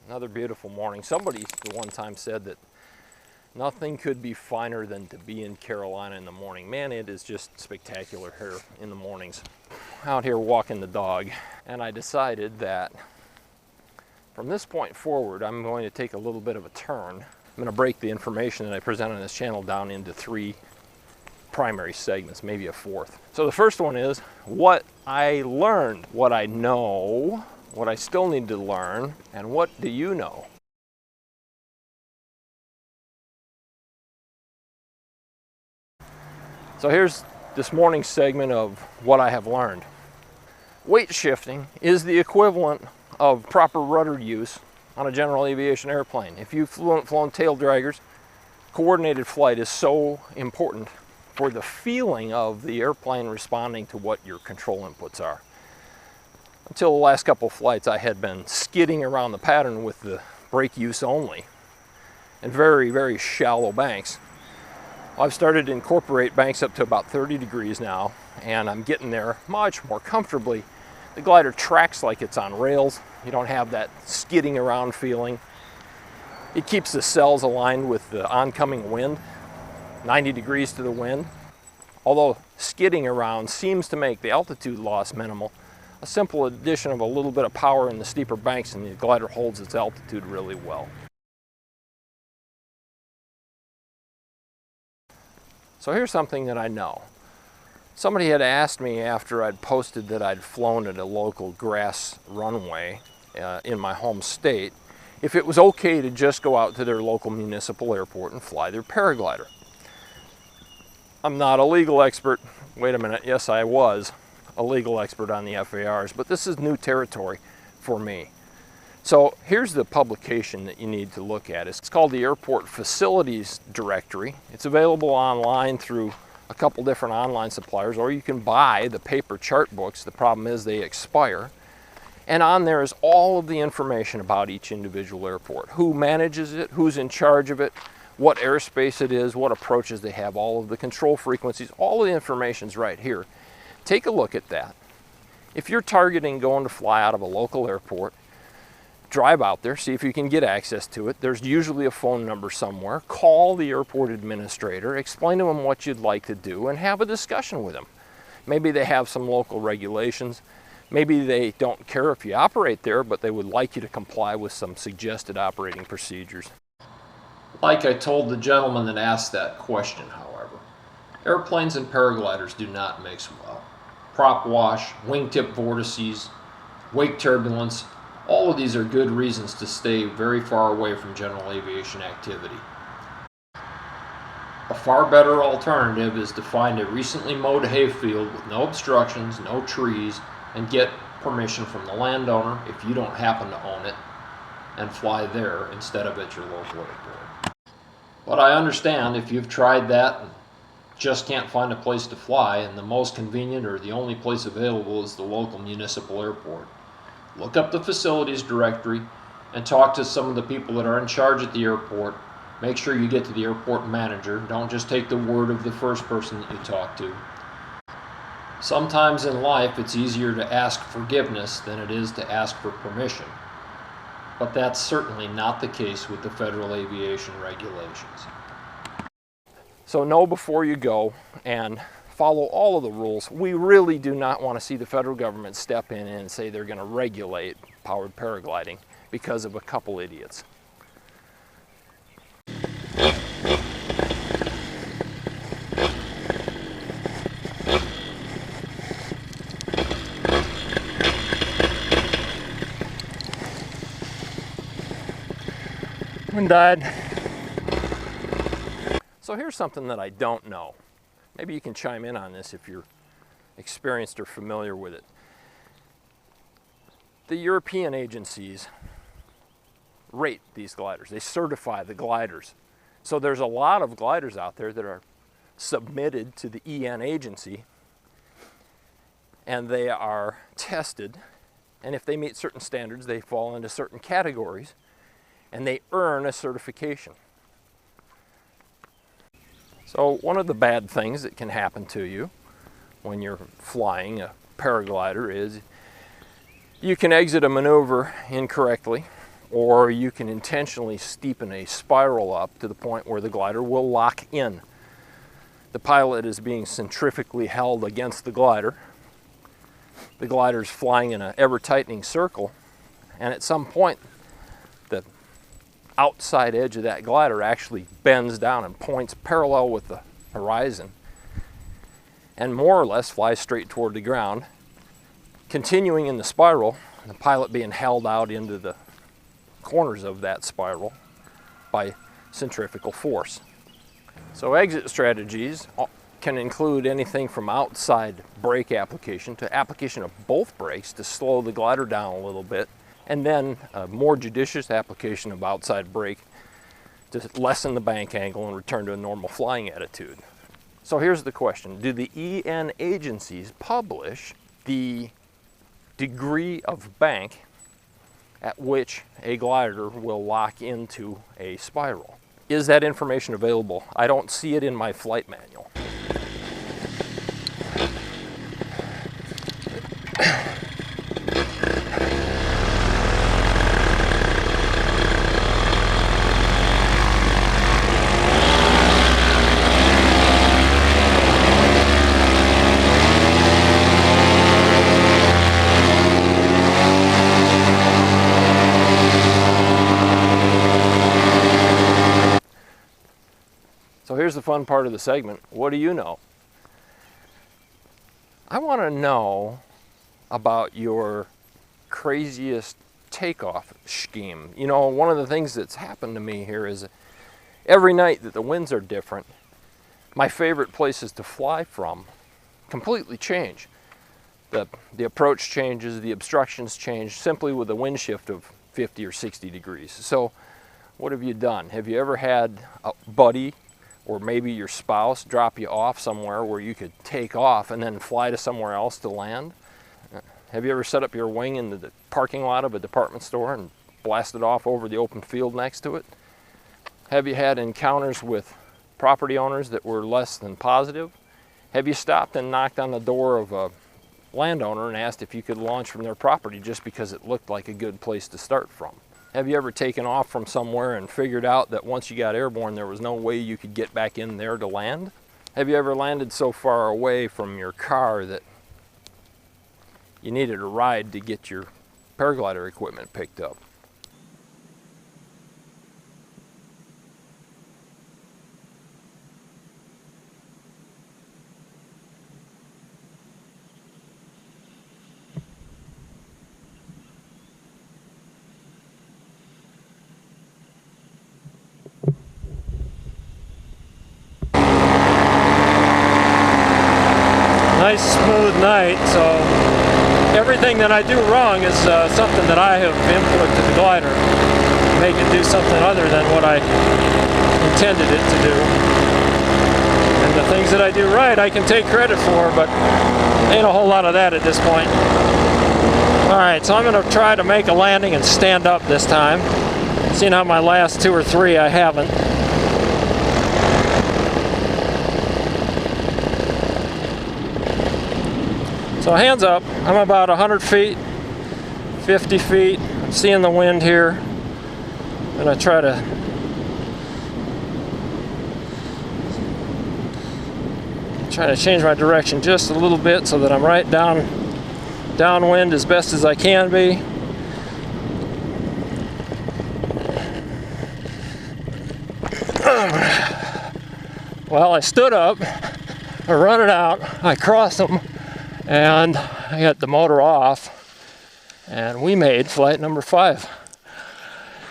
Another beautiful morning. Somebody at one time said that nothing could be finer than to be in Carolina in the morning. Man, it is just spectacular here in the mornings. Out here walking the dog, and I decided that from this point forward, I'm going to take a little bit of a turn. I'm going to break the information that I present on this channel down into 3 primary segments, maybe a 4th. So the first one is what I learned, what I know, what I still need to learn, and what do you know? So here's this morning's segment of what I have learned. Weight shifting is the equivalent of proper rudder use on a general aviation airplane. If you've flown tail draggers, coordinated flight is so important for the feeling of the airplane responding to what your control inputs are. Until the last couple of flights, I had been skidding around the pattern with the brake use only and very, very shallow banks. I've started to incorporate banks up to about 30 degrees now, and I'm getting there much more comfortably. The glider tracks like it's on rails. You don't have that skidding around feeling. It keeps the cells aligned with the oncoming wind, 90 degrees to the wind. Although skidding around seems to make the altitude loss minimal, a simple addition of a little bit of power in the steeper banks and the glider holds its altitude really well. So here's something that I know. Somebody had asked me after I'd posted that I'd flown at a local grass runway in my home state if it was okay to just go out to their local municipal airport and fly their paraglider. I'm not a legal expert. Wait a minute, yes I was a legal expert on the FARs, but this is new territory for me. So here's the publication that you need to look at. It's called the Airport Facilities Directory. It's available online through a couple different online suppliers, or you can buy the paper chart books. The problem is they expire. And on there is all of the information about each individual airport, who manages it, who's in charge of it, what airspace it is, what approaches they have, all of the control frequencies, all of the information's right here. Take a look at that. If you're targeting going to fly out of a local airport, drive out there, see if you can get access to it. There's usually a phone number somewhere. Call the airport administrator, explain to them what you'd like to do, and have a discussion with them. Maybe they have some local regulations. Maybe they don't care if you operate there, but they would like you to comply with some suggested operating procedures. Like I told the gentleman that asked that question, however, airplanes and paragliders do not mix well. Prop wash, wingtip vortices, wake turbulence, all of these are good reasons to stay very far away from general aviation activity. A far better alternative is to find a recently mowed hayfield with no obstructions, no trees, and get permission from the landowner if you don't happen to own it, and fly there instead of at your local airport. But I understand if you've tried that and just can't find a place to fly, and the most convenient or the only place available is the local municipal airport. Look up the facilities directory and talk to some of the people that are in charge at the airport. Make sure you get to the airport manager. Don't just take the word of the first person that you talk to. Sometimes in life it's easier to ask forgiveness than it is to ask for permission. But that's certainly not the case with the federal aviation regulations. So know before you go and follow all of the rules. We really do not want to see the federal government step in and say they're going to regulate powered paragliding because of a couple idiots. One died. So here's something that I don't know. Maybe you can chime in on this if you're experienced or familiar with it. The European agencies rate these gliders. They certify the gliders. So there's a lot of gliders out there that are submitted to the EN agency, and they are tested, and if they meet certain standards, they fall into certain categories, and they earn a certification. So one of the bad things that can happen to you when you're flying a paraglider is you can exit a maneuver incorrectly, or you can intentionally steepen a spiral up to the point where the glider will lock in. The pilot is being centrifugally held against the glider. The glider is flying in an ever-tightening circle, and at some point the outside edge of that glider actually bends down and points parallel with the horizon and more or less flies straight toward the ground, continuing in the spiral, the pilot being held out into the corners of that spiral by centrifugal force. So exit strategies can include anything from outside brake application to application of both brakes to slow the glider down a little bit, and then a more judicious application of outside brake to lessen the bank angle and return to a normal flying attitude. So here's the question: do the EN agencies publish the degree of bank at which a glider will lock into a spiral? Is that information available? I don't see it in my flight manual. So here's the fun part of the segment. What do you know? I want to know about your craziest takeoff scheme. You know, one of the things that's happened to me here is every night that the winds are different, my favorite places to fly from completely change. The approach changes, the obstructions change simply with a wind shift of 50 or 60 degrees. So what have you done? Have you ever had a buddy or maybe your spouse drop you off somewhere where you could take off and then fly to somewhere else to land? Have you ever set up your wing in the parking lot of a department store and blasted off over the open field next to it? Have you had encounters with property owners that were less than positive? Have you stopped and knocked on the door of a landowner and asked if you could launch from their property just because it looked like a good place to start from? Have you ever taken off from somewhere and figured out that once you got airborne there was no way you could get back in there to land? Have you ever landed so far away from your car that you needed a ride to get your paraglider equipment picked up? Nice smooth night, so everything that I do wrong is something that I have input to the glider to make it do something other than what I intended it to do. And the things that I do right I can take credit for, but ain't a whole lot of that at this point. Alright, so I'm going to try to make a landing and stand up this time. Seeing how my last 2 or 3 I haven't. So hands up, I'm about 100 feet, 50 feet, I'm seeing the wind here. I'm going to try to change my direction just a little bit so that I'm right downwind as best as I can be. Well, I stood up, I run it out, I cross them, and I got the motor off, and we made flight number 5.